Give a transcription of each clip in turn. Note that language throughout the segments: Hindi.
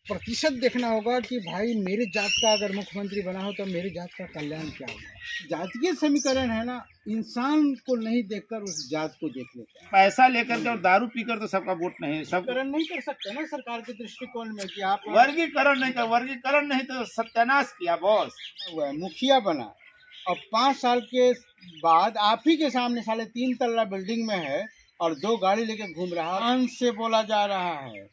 प्रतिशत देखना होगा कि भाई मेरे जात का अगर मुख्यमंत्री बना हो तो मेरे जात का कल्याण क्या होगा। जातीय समीकरण है ना, इंसान को नहीं देखकर उस जात को देख लेता है। पैसा लेकर के और दारू पीकर तो सबका वोट नहीं, सब वर्गीकरण नहीं कर सकते ना सरकार के दृष्टिकोण में कि आप वर्गीकरण नहीं तो सत्यानाश किया बॉस। मुखिया बना और 5 साल के बाद आप ही के सामने साले 3 तल्ला बिल्डिंग में है और 2 गाड़ी लेके घूम रहा है, अंश से बोला जा रहा है।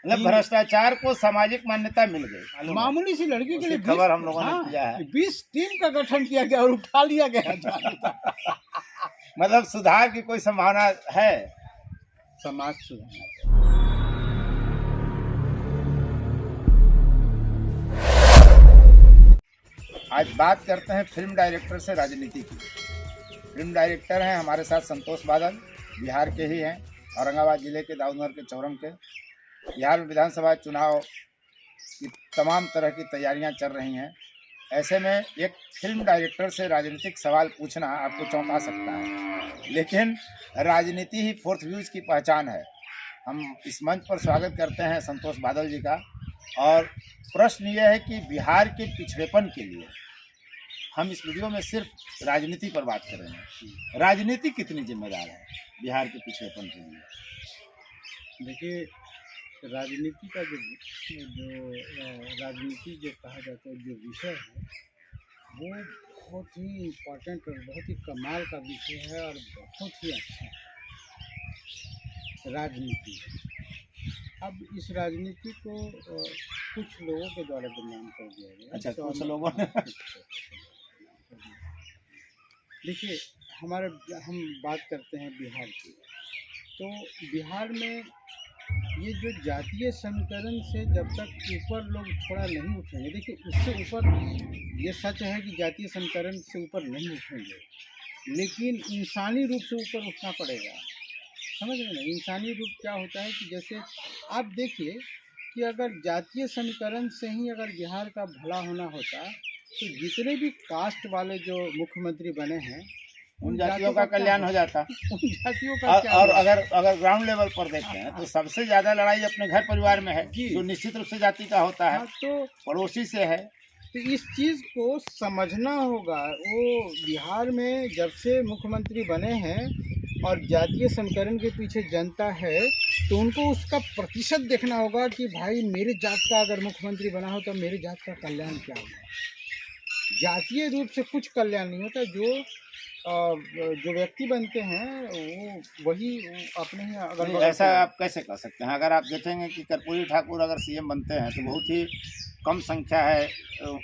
मतलब भ्रष्टाचार को सामाजिक मान्यता मिल गई। मामूली सी लड़की के लिए खबर हम लोगों ने किया है। 20 टीम का गठन किया गया और उठा लिया गया था। मतलब सुधार की कोई संभावना है? समाज सुधार। आज बात करते हैं फिल्म डायरेक्टर से राजनीति की। फिल्म डायरेक्टर हैं हमारे साथ संतोष बादल, बिहार के ही हैं, औरंगाबाद जिले के दाऊदनगर के चौरम के। बिहार में विधानसभा चुनाव की तमाम तरह की तैयारियां चल रही हैं। ऐसे में एक फिल्म डायरेक्टर से राजनीतिक सवाल पूछना आपको चौंका सकता है, लेकिन राजनीति ही फोर्थ व्यूज की पहचान है। हम इस मंच पर स्वागत करते हैं संतोष बादल जी का। और प्रश्न यह है कि बिहार के पिछड़ेपन के लिए हम इस वीडियो में सिर्फ राजनीति पर बात कर रहे हैं। राजनीति कितनी जिम्मेदार है बिहार के पिछड़ेपन के लिए? देखिए, राजनीति का जो राजनीति जो कहा जाता है, जो विषय है वो बहुत ही इम्पोर्टेंट और बहुत ही कमाल का विषय है और बहुत ही अच्छा राजनीति है। अब इस राजनीति को कुछ लोगों के द्वारा बदनाम कर दिया गया। अच्छा, कुछ लोगों ने देखिए, हम बात करते हैं बिहार की, तो बिहार में ये जो जातीय समीकरण से जब तक ऊपर लोग थोड़ा नहीं उठेंगे, देखिए उससे ऊपर ये सच है कि जातीय समीकरण से ऊपर नहीं उठेंगे, लेकिन इंसानी रूप से ऊपर उठना पड़ेगा। समझ रहे ना, इंसानी रूप क्या होता है कि जैसे आप देखिए कि अगर जातीय समीकरण से ही अगर बिहार का भला होना होता तो जितने भी कास्ट वाले जो मुख्यमंत्री बने हैं उन जातियों का कल्याण हो जाता। उन जातियों का और अगर ग्राउंड लेवल पर देखें तो सबसे ज्यादा लड़ाई अपने घर परिवार में है, जो निश्चित रूप से जाति का होता है, तो पड़ोसी से है। तो इस चीज़ को समझना होगा। वो बिहार में जब से मुख्यमंत्री बने हैं और जातीय समीकरण के पीछे जनता है, तो उनको उसका प्रतिशत देखना होगा कि भाई मेरे जात का अगर मुख्यमंत्री बना हो तो मेरे जात का कल्याण क्या होगा। जातीय रूप से कुछ कल्याण नहीं होता। जो व्यक्ति बनते हैं वो वही अपने ही अगर ऐसा आप कैसे कह सकते हैं? अगर आप देखेंगे कि कर्पूरी ठाकुर अगर सीएम बनते हैं तो बहुत ही कम संख्या है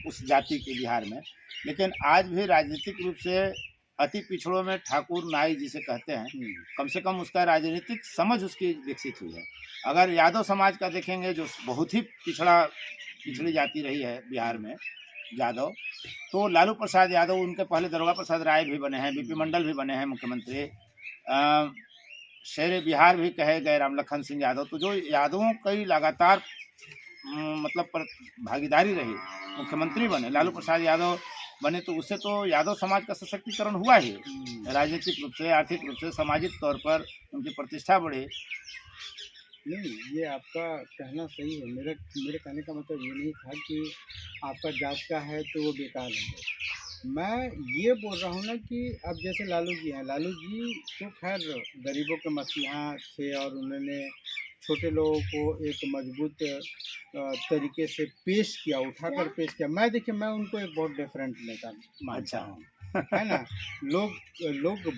उस जाति की बिहार में, लेकिन आज भी राजनीतिक रूप से अति पिछड़ों में ठाकुर नाई जिसे कहते हैं, कम से कम उसका राजनीतिक समझ उसकी विकसित हुई है। अगर यादव समाज का देखेंगे जो बहुत ही पिछड़ी जाति रही है बिहार में, यादव, तो लालू प्रसाद यादव, उनके पहले दरोगा प्रसाद राय भी बने हैं, बीपी मंडल भी बने हैं मुख्यमंत्री, शेर बिहार भी कहे गए राम लखन सिंह यादव। तो जो यादवों की लगातार मतलब भागीदारी रही, मुख्यमंत्री बने, लालू प्रसाद यादव बने, तो उससे तो यादव समाज का सशक्तिकरण हुआ ही, राजनीतिक रूप से, आर्थिक रूप से, सामाजिक तौर पर उनकी प्रतिष्ठा बढ़ी। नहीं, ये आपका कहना सही है। मेरे कहने का मतलब ये नहीं था कि आपका जात का है तो वो बेकार है। मैं ये बोल रहा हूँ ना कि अब जैसे लालू जी हैं, लालू जी तो खैर गरीबों के मसीहा थे और उन्होंने छोटे लोगों को एक मजबूत तरीके से पेश किया, उठाकर पेश किया। मैं उनको एक बहुत डिफरेंट नेता मानता हूँ, है ना। लोग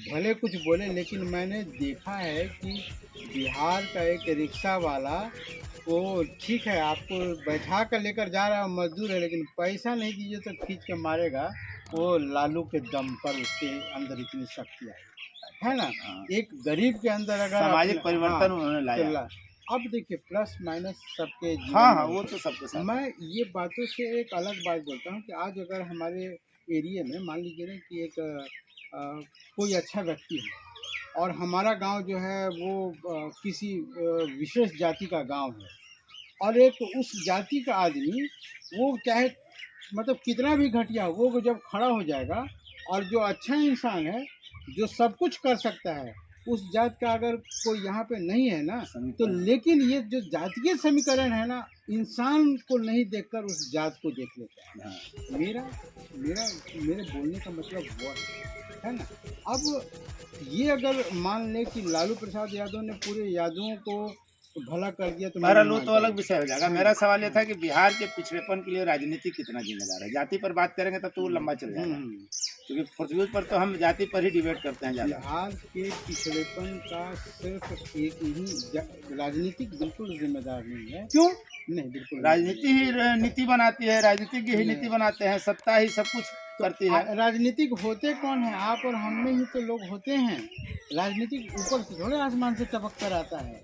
भले कुछ बोले, लेकिन मैंने देखा है कि बिहार का एक रिक्शा वाला, वो ठीक है आपको बैठा कर लेकर जा रहा है, मजदूर है, लेकिन पैसा नहीं दीजिए तो खींच के मारेगा। वो लालू के दम पर उसके अंदर इतनी शक्ति आई है ना। एक गरीब के अंदर अगर सामाजिक परिवर्तन उन्होंने लाया। अब देखिए, प्लस माइनस सबके हाँ, वो तो सबके साथ। मैं ये बातों से एक अलग बात बोलता हूँ कि आज अगर हमारे एरिया में मान लीजिए ना कि एक कोई अच्छा व्यक्ति है और हमारा गांव जो है वो किसी विशेष जाति का गांव है, और एक उस जाति का आदमी, वो चाहे मतलब कितना भी घटिया हो, वो जब खड़ा हो जाएगा और जो अच्छा इंसान है, जो सब कुछ कर सकता है, उस जात का अगर कोई यहाँ पे नहीं है ना, तो समीकरण। लेकिन ये जो जातीय समीकरण है ना, इंसान को नहीं देखकर उस जात को देख लेता है। हाँ। मेरा मेरा मेरे बोलने का मतलब वो है ना। अब ये अगर मान ले कि लालू प्रसाद यादव ने पूरे यादवों को भला कर दिया तो मैं बहरहाल नहीं वो तो मानता अलग हूँ। विषय हो जाएगा। मेरा सवाल ये था कि बिहार के पिछड़ेपन के लिए राजनीति कितना जिम्मेदार है। जाति पर बात करेंगे तब तो वो लंबा चल जाएगा, क्योंकि फुर्सत पर तो हम जाति पर ही डिबेट करते हैं ज़्यादा। बिहार के पिछड़ेपन का सिर्फ एक ही राजनीतिक बिल्कुल जिम्मेदार नहीं है। क्यों? नहीं, बिल्कुल राजनीति ही नीति बनाती है, राजनीतिज्ञ ही नीति बनाते हैं, सत्ता ही सब कुछ करती है। राजनीतिक होते कौन है? आप और हम में ही तो लोग होते हैं। राजनीतिक ऊपर से थोड़े आसमान से टपक कर आता है,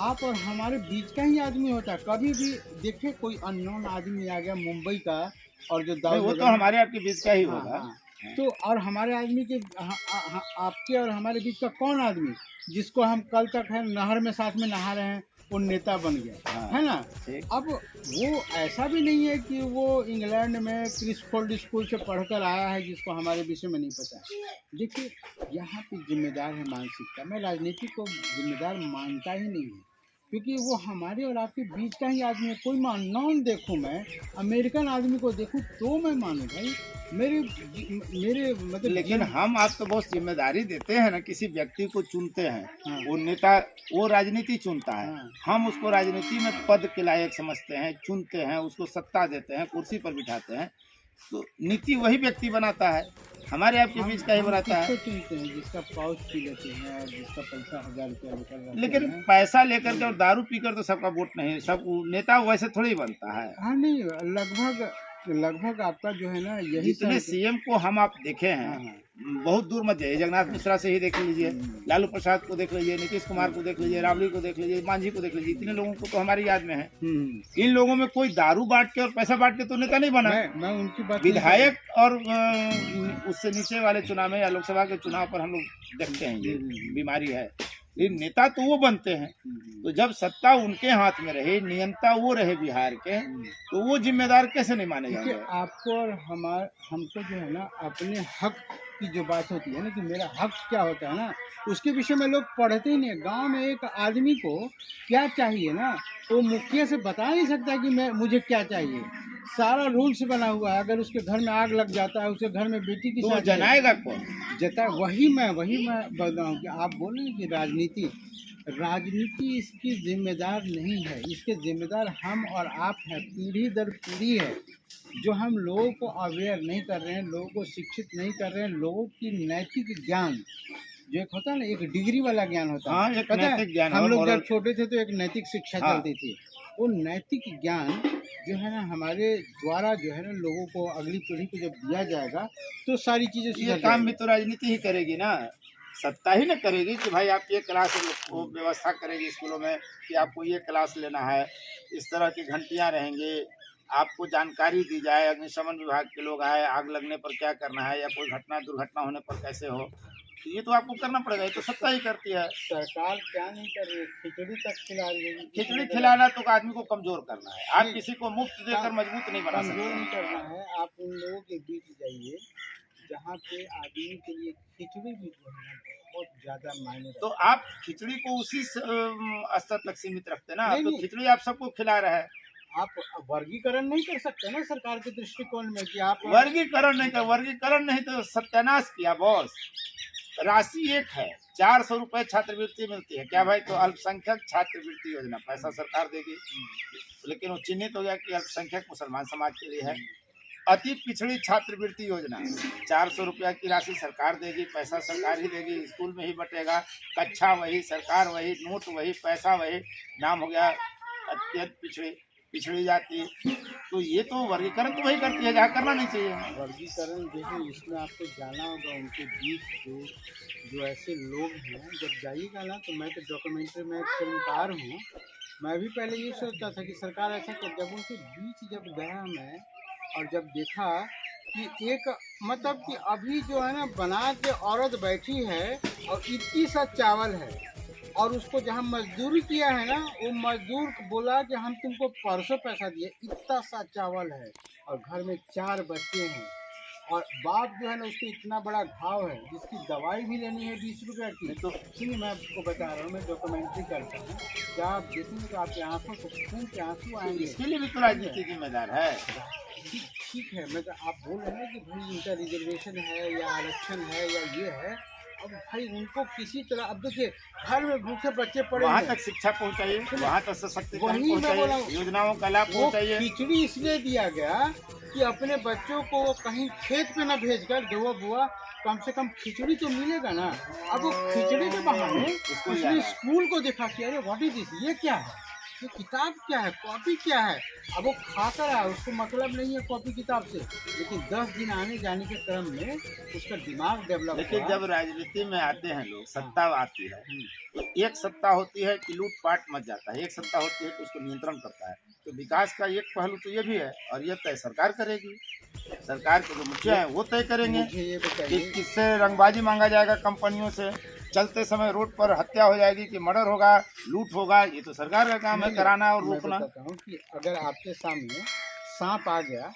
आप और हमारे बीच का ही आदमी होता है। कभी भी देखे कोई अननोन आदमी आ गया मुंबई का और जो नहीं, वो तो हमारे आपके बीच का ही हाँ, होगा। हाँ। तो और हमारे आदमी के आपके और हमारे बीच का कौन आदमी जिसको हम कल तक है नहर में साथ में नहा रहे हैं, वो नेता बन गया, हाँ, है ना। ठीक। अब वो ऐसा भी नहीं है कि वो इंग्लैंड में क्रिसफोल्ड स्कूल से पढ़कर आया है जिसको हमारे विषय में नहीं पता है। देखिए, यहाँ पे जिम्मेदार है मानसिकता। मैं राजनीति को जिम्मेदार मानता ही नहीं हूँ, क्योंकि वो हमारे और आपके बीच का ही आदमी है। कोई मैं अननोन देखूँ, मैं अमेरिकन आदमी को देखूँ तो मैं मानूँ भाई। मेरे मेरे मतलब लेकिन हम आप तो बहुत जिम्मेदारी देते हैं ना, किसी व्यक्ति को चुनते हैं। हाँ। वो नेता, वो राजनीति चुनता है। हाँ। हम उसको राजनीति में पद के लायक समझते हैं, चुनते हैं, उसको सत्ता देते हैं, कुर्सी पर बिठाते हैं। तो नीति वही व्यक्ति बनाता है, हमारे आपके बीच का ही बनाता है। किसको चुनते हैं? जिसका पाउच पी लेते हैं और जिसका पैसा 1000 रुपया लेकर रहते लेकिन हैं। पैसा लेकर के और दारू पीकर तो सबका वोट नहीं, सब नेता वैसे थोड़ी बनता है। हाँ, नहीं, लगभग आपका जो है ना यही जितने सीएम को हम आप देखे हैं, हाँ, हाँ। बहुत दूर मत जाइए, जगन्नाथ मिश्रा से ही देख लीजिए, लालू प्रसाद को देख लीजिए, नीतीश कुमार को देख लीजिए, राबड़ी को देख लीजिए, मांझी को देख लीजिए, इतने लोगों को तो हमारी याद में है। इन लोगों में कोई दारू बांट के और पैसा बांट के तो नेता नहीं बना। मैं उनकी बात विधायक और उससे नीचे वाले चुनाव में या लोकसभा के चुनाव पर हम लोग देखते हैं ये बीमारी है। लेकिन नेता तो वो बनते हैं, तो जब सत्ता उनके हाथ में रहे, नियंता वो रहे बिहार के, तो वो जिम्मेदार कैसे नहीं माने जाएंगे? आपको और हमको जो है ना अपने हक की जो बात होती है ना कि मेरा हक क्या होता है ना, उसके विषय में लोग पढ़ते ही नहीं। गांव में एक आदमी को क्या चाहिए ना, वो मुखिया से बता नहीं सकता कि मुझे क्या चाहिए। सारा रूल्स बना हुआ है। अगर उसके घर में आग लग जाता है, उसके घर में बेटी की तो जनाएगा कौन? वही मैं बोल रहा हूँ कि आप बोल रहे हैं कि राजनीति इसकी जिम्मेदार नहीं है। इसके जिम्मेदार हम और आप हैं, पीढ़ी दर पीढ़ी है। जो हम लोगों को अवेयर नहीं कर रहे हैं, लोगों को शिक्षित नहीं कर रहे हैं, लोगों की नैतिक ज्ञान जो एक होता है ना, एक डिग्री वाला ज्ञान होता है। हाँ, एक नैतिक ज्ञान। हम लोग जब छोटे थे तो एक नैतिक शिक्षा हाँ। चलती थी। वो नैतिक ज्ञान जो है ना हमारे द्वारा जो है ना लोगों को, अगली पीढ़ी को जब दिया जाएगा तो सारी चीजें ये काम भी तो राजनीति ही करेगी ना, सत्ता ही ना करेगी कि भाई आप ये क्लास को व्यवस्था करेगी स्कूलों में कि आपको ये क्लास लेना है, इस तरह की घंटियां रहेंगी, आपको जानकारी दी जाए, अग्निशमन विभाग के लोग आए, आग लगने पर क्या करना है या कोई दुर्घटना होने पर कैसे हो, तो ये तो आपको करना पड़ेगा। ये तो सत्ता ही करती है। सरकार क्या नहीं कर रही, खिचड़ी तक खिला रही है। खिचड़ी खिलाना तो आदमी को कमजोर करना है, आप किसी को मुफ्त देकर मजबूत नहीं बना सकते। कमजोर नहीं करना है। आप उन लोगों के बीच जाइए जहाँ पे आदमी के लिए खिचड़ी भी जो है ना बहुत ज्यादा मायने रखती है। तो आप खिचड़ी को उसी स्तर तक सीमित रखते ना, तो नहीं। खिचड़ी आप सबको खिला रहे हैं। आप वर्गीकरण नहीं कर सकते ना सरकार के दृष्टिकोण में कि आप वर्गीकरण नहीं तो सत्यानाश किया बॉस। राशि एक है, 400 रुपए छात्रवृत्ति मिलती है क्या भाई? तो अल्पसंख्यक छात्रवृत्ति योजना पैसा सरकार देगी, लेकिन वो चिन्हित हो गया कि अल्पसंख्यक मुसलमान समाज के लिए है। अति पिछड़ी छात्रवृत्ति योजना 400 रुपया की राशि सरकार देगी, पैसा सरकार ही देगी, स्कूल में ही बटेगा, कक्षा वही, सरकार वही, नोट वही, पैसा वही, नाम हो गया अत्यंत पिछड़ी जाती। तो ये तो वर्गीकरण तो वही करती है जहाँ करना नहीं चाहिए। वर्गीकरण देखिए, इसमें आपको जाना होगा उनके बीच जो ऐसे लोग हैं। जब जाइएगा ना, तो मैं तो डॉक्यूमेंट्री में एक फिल्मकार हूँ, मैं भी पहले ये सोचता था कि सरकार ऐसा कर। जब उनके बीच जब गया मैं और जब देखा कि एक मतलब कि अभी जो है ना बना के औरत बैठी है और इतनी सा चावल है, और उसको जहाँ मजदूरी किया है ना, वो मजदूर बोला कि हम तुमको परसों पैसा दिए, इतना सा चावल है और घर में 4 बच्चे हैं और बाप जो है ना उसको इतना बड़ा घाव है जिसकी दवाई भी लेनी है 20 रुपये की। तो सुनिए मैं आपको बता रहा हूँ, मैं डॉक्यूमेंट्री करता हूँ, जब आप देखेंगे तो आपकी आंखों से खून के आंसू आएंगे। इसके लिए भी तो राजनीति जिम्मेदार है। ठीक है, मैं तो आप बोल रहे हैं ना कि भाई इनका रिजर्वेशन है या आरक्षण है या ये है, अब भाई उनको किसी तरह, अब देखिए घर में भूखे बच्चे पड़े वहाँ हैं, तक शिक्षा पहुँचाइए, वहाँ तक सशक्तिकरण वही मैं बोला हूँ। पहुँचाइए, योजनाओं का लाभ वो पहुँचाइए। खिचड़ी इसलिए दिया गया कि अपने बच्चों को वो कहीं खेत पे न भेजकर दो बुआ कम से कम खिचड़ी तो मिलेगा ना। अब वो खिचड़ी के बहाने उसने स्कूल को देखा कि अरे व्हाट इज दिस, ये क्या है, ये किताब क्या है, कॉपी क्या है। अब वो खाता रहा, उसको मतलब नहीं है कॉपी किताब से, लेकिन 10 दिन आने जाने के क्रम में उसका दिमाग डेवलप। लेकिन जब राजनीति में आते हैं लोग, सत्ता आती है, तो एक सत्ता होती है कि लूटपाट मच जाता है, एक सत्ता होती है कि उसको नियंत्रण करता है। तो विकास का एक पहलू तो ये भी है, और ये तय सरकार करेगी। सरकार के जो मुखिया हैं वो तय करेंगे कि किससे रंगबाजी मांगा जाएगा कंपनियों से, चलते समय रोड पर हत्या हो जाएगी कि मर्डर होगा, लूट होगा, ये तो सरकार का काम है कराना और रोकना। मैं बताता हूँ कि अगर आपके सामने सांप आ गया,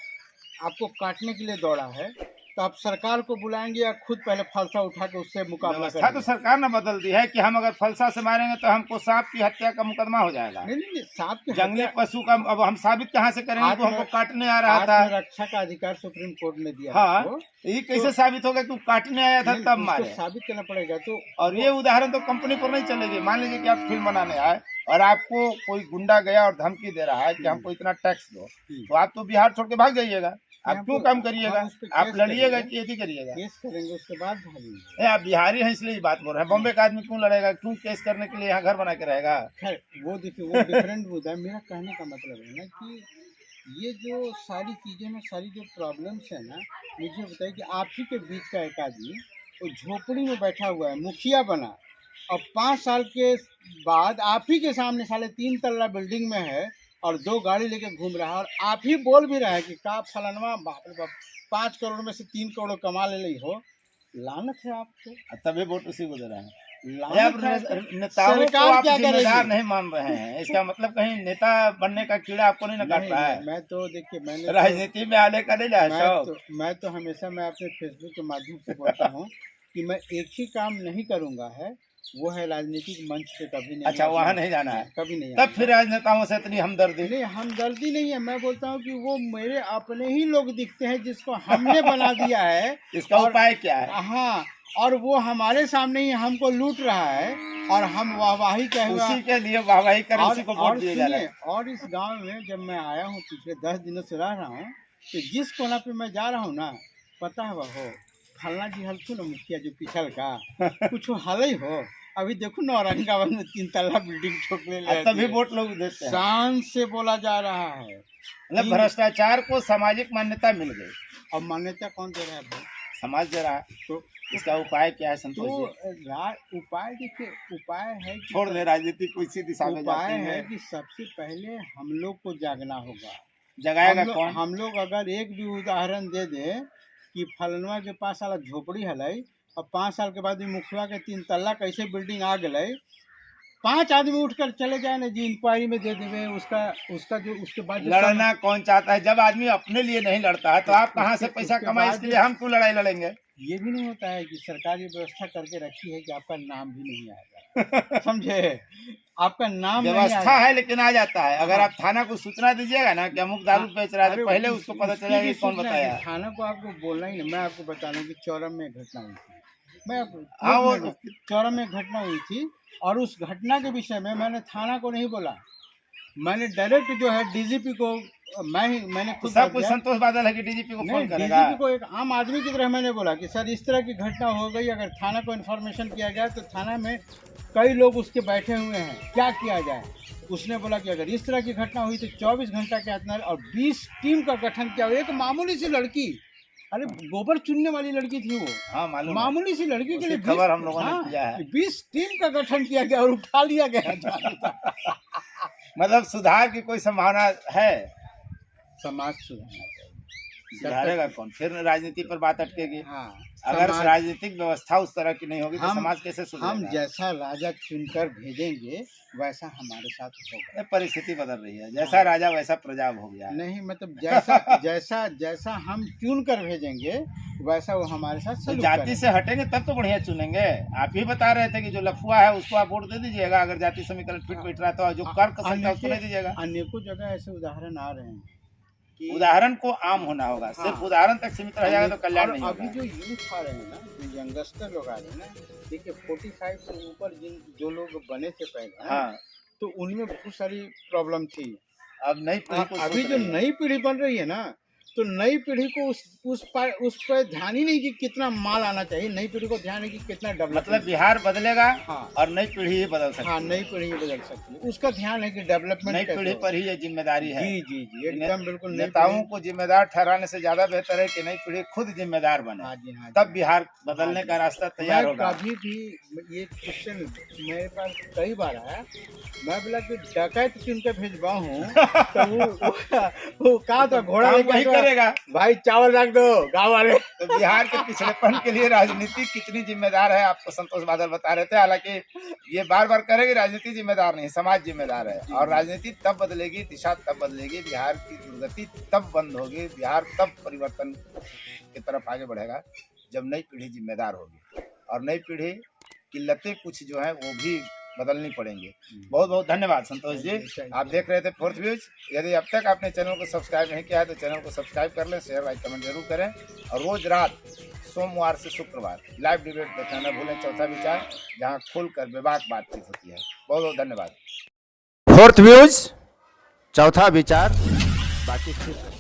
आपको काटने के लिए दौड़ा है, तो आप सरकार को बुलाएंगे या खुद पहले फलसा उठा के उससे मुकाबला व्यवस्था तो सरकार ने बदल दी है कि हम अगर फलसा से मारेंगे तो हमको सांप की हत्या का मुकदमा हो जाएगा। नहीं, सांप के जंगली पशु का अब हम साबित कहाँ से करेंगे कि हमको काटने आ रहा था। रक्षा का अधिकार सुप्रीम कोर्ट ने दिया। हाँ, ये कैसे साबित होगा कि काटने आया था तब मारे? साबित करना पड़ेगा। तो और ये उदाहरण तो कंपनी पर नहीं चलेगी। मान लीजिए कि आप फिल्म बनाने आए और आपको कोई गुंडा गया और धमकी दे रहा है कि हमको इतना टैक्स दो, तो आप तो बिहार छोड़ के भाग जाइएगा। आप क्यों काम करिएगा? आप लड़िएगा कि यदि करिएगा? केस करेंगे, उसके बाद भागेंगे। आप बिहारी हैं इसलिए बात बोल रहे हैं। बॉम्बे का आदमी क्यों लड़ेगा? क्यों केस करने के लिए यहाँ घर बना के रहेगा? खैर वो देखिए, वो डिफरेंट मुद्दा है। मेरा कहने का मतलब है ना कि ये जो सारी चीज़ें ना, सारी जो प्रॉब्लम्स है ना, मुझे बताइए कि आप ही के बीच का एक आदमी वो झोपड़ी में बैठा हुआ है, मुखिया बना, और 5 साल के बाद आप ही के सामने साले 3 तल्ला बिल्डिंग में है और 2 गाड़ी लेके घूम रहा है, और आप ही बोल भी रहा है कि का फलानवा बाप रे बाप 5 करोड़ में से 3 करोड़ कमा ले ली हो। लानत है आपको, तभी वोट उसी को दे रहे हैं। नेताओं को आप जिम्मेदार नहीं मान रहे हैं, इसका मतलब कहीं नेता बनने का कीड़ा आपको नहीं काट रहा है। मैं तो देखिए, मैंने राजनीति में आने का नहीं जाए। मैं तो हमेशा मैं अपने फेसबुक के माध्यम से बोलता हूँ कि मैं एक ही काम नहीं करूँगा है, वो है राजनीतिक मंच पे कभी नहीं। अच्छा, वहाँ नहीं जाना है, कभी नहीं। तब फिर राजनेताओं से इतनी हमदर्दी नहीं, हमदर्दी नहीं है। मैं बोलता हूँ कि वो मेरे अपने ही लोग दिखते हैं जिसको हमने बना दिया है। इसका उपाय क्या है? हाँ, और वो हमारे सामने ही हमको लूट रहा है और हम वाहवाही कहेंगे, उसी के लिए वाहवाही करें, उसी को वोट दिए जा रहे हैं। और इस गांव में जब मैं आया हूँ, पिछले 10 दिनों से रह रहा हूँ, तो जिस कोना पे मैं जा रहा हूँ ना, पता है वो फलना जी हल्कू ना मुखिया जो पिछल का कुछ हल ही हो। अभी देखो ना, औरंगाबाद में 3 तल्ला बिल्डिंग ठोकने लगे, तभी वोट लोग देते हैं। शान से बोला जा रहा है। मतलब भ्रष्टाचार को सामाजिक मान्यता मिल गई। और मान्यता कौन दे रहा है भाई? समाज दे रहा है। तो इसका उपाय क्या है संतोष जी? उपाय देखिए, उपाय है कि छोड़ दे राजनीति को इसी दिशा में जाती है कि सबसे पहले हम लोग को जागना होगा। जगाएगा कौन? हम लोग अगर एक भी उदाहरण दे दें कि फलनवा के पास साला झोपड़ी है और 5 साल के बाद भी मुखिया के 3 तल्ला कैसे बिल्डिंग आ गई, 5 आदमी उठकर चले जाए ना जी, इंक्वायरी में दे देवे उसका जो उसके बाद लड़ना कौन चाहता है? जब आदमी अपने लिए नहीं लड़ता है तो आप कहाँ से पैसा कमाए? इसके लिए हम क्यों लड़ाई लड़ेंगे? ये भी नहीं होता है कि सरकार ये व्यवस्था करके रखी है कि आपका नाम भी नहीं आएगा। समझे? आपका नाम व्यवस्था है लेकिन आ जाता है। अगर आप थाना को सूचना दीजिएगा ना कि अमुक दारू बेच रहा है, तो पहले उसको पता चलेगा कौन बताया। थाना को आपको बोलना ही नहीं। मैं आपको बता रहा हूँ कि चौरम में घटना हुई थी। चौरम में घटना हुई थी और उस घटना के विषय में मैंने थाना को नहीं बोला, मैंने डायरेक्ट जो है डीजीपी को, मैंने खुद सब कुछ संतोष बादल है कि डीजीपी को फोन करेगा। डीजीपी को एक आम आदमी की तरह मैंने बोला कि सर इस तरह की घटना हो गई, अगर थाना को इन्फॉर्मेशन किया जाए तो थाना में कई लोग उसके बैठे हुए हैं, क्या किया जाए। उसने बोला कि अगर इस तरह की घटना हुई तो 24 घंटा के अंदर और 20 टीम का गठन किया। एक मामूली सी लड़की, अरे गोबर चुनने वाली लड़की थी वो। हाँ, मालूम। मामूली सी लड़की के लिए खबर हम लोगों ने किया है। 20 टीम का गठन किया गया और उठा लिया गया। मतलब सुधार की कोई संभावना है? समाज सुधारना चाहिए, सुधारेगा कौन? फिर राजनीति पर बात अटकेगी। हाँ, अगर समाज- राजनीतिक व्यवस्था उस तरह की नहीं होगी तो हम- समाज कैसे हम सुधरेगा? जैसा राजा चुनकर भेजेंगे वैसा हमारे साथ होगा। ये परिस्थिति बदल रही है, जैसा राजा वैसा प्रजा हो गया है। नहीं मतलब जैसा जैसा जैसा हम चुन कर भेजेंगे वैसा वो हमारे साथ तो सलूक जाति करेगा। से हटेंगे तब तो बढ़िया चुनेंगे। आप ही बता रहे थे कि जो लफुआ है उसको आप वोट दे दीजिएगा, अगर जाति समीकरण फिट बैठ रहा तो जो कर सकता है उसको नहीं दीजिएगा। अनेकों जगह ऐसे उदाहरण आ रहे हैं कि उदाहरण को आम होना होगा, सिर्फ हाँ। उदाहरण तक सीमित रह जाएगा तो कल्याण और नहीं अभी होगा। जो यूथ आ रहे हैं ना, जो यंगस्टर लोग आ रहे हैं ना, देखिए 45 से ऊपर जो लोग बने थे पहले ना, हाँ, तो उनमें बहुत सारी प्रॉब्लम थी। अब नई पीढ़ी को अभी सोच जो रही है। नई पीढ़ी बन रही है ना, तो नई पीढ़ी को उस पर ध्यान ही नहीं कि कितना माल आना चाहिए। नई पीढ़ी को ध्यान है कि कितना डेवलप, मतलब बिहार बदलेगा हाँ और नई पीढ़ी ही बदल सकती हाँ, है। नई पीढ़ी बदल सकती है, उसका ध्यान है कि डेवलपमेंट नई कैसे पीढ़ी होगा। पर ही ये जिम्मेदारी है। जी जी जी, एकदम बिल्कुल नई नेताओं पीढ़ी- को जिम्मेदार ठहराने से ज्यादा बेहतर है कि नई पीढ़ी खुद जिम्मेदार बने, हाँ जी हाँ जी। तब बिहार बदलने का रास्ता तैयार मैं होगा। कभी भी ये क्वेश्चन मेरे पास कई बार आया, मैं बोला कि डकैत चुन के भेजवा हूँ तो वो कहा था घोड़ा काम लेके वही आएगा, करेगा। भाई चावल रख दो गाँव वाले। तो बिहार के पिछड़ेपन के लिए राजनीति कितनी जिम्मेदार है आपको संतोष बादल बता रहे थे। हालांकि ये बार बार करेगी, राजनीति जिम्मेदार नहीं, समाज जिम्मेदार है। और राजनीति तब बदलेगी, दिशा तब बदलेगी, बिहार की दुर्गति तब बंद होगी, बिहार तब परिवर्तन की तरफ आगे बढ़ेगा जब नई पीढ़ी जिम्मेदार होगी। और नई पीढ़ी की लतें कुछ जो है वो भी बदलनी पड़ेंगी। बहुत बहुत धन्यवाद संतोष जी। आप देख रहे थे फोर्थ व्यूज। यदि अब तक आपने चैनल को सब्सक्राइब नहीं किया है तो चैनल को सब्सक्राइब कर लें, शेयर लाइक कमेंट जरूर करें। और रोज रात सोमवार से शुक्रवार लाइव डिबेट देखना न भूलें, चौथा विचार, जहां खुलकर बेबाक बातचीत होती है। बहुत बहुत धन्यवाद। फोर्थ व्यूज, चौथा विचार, बाकी फिर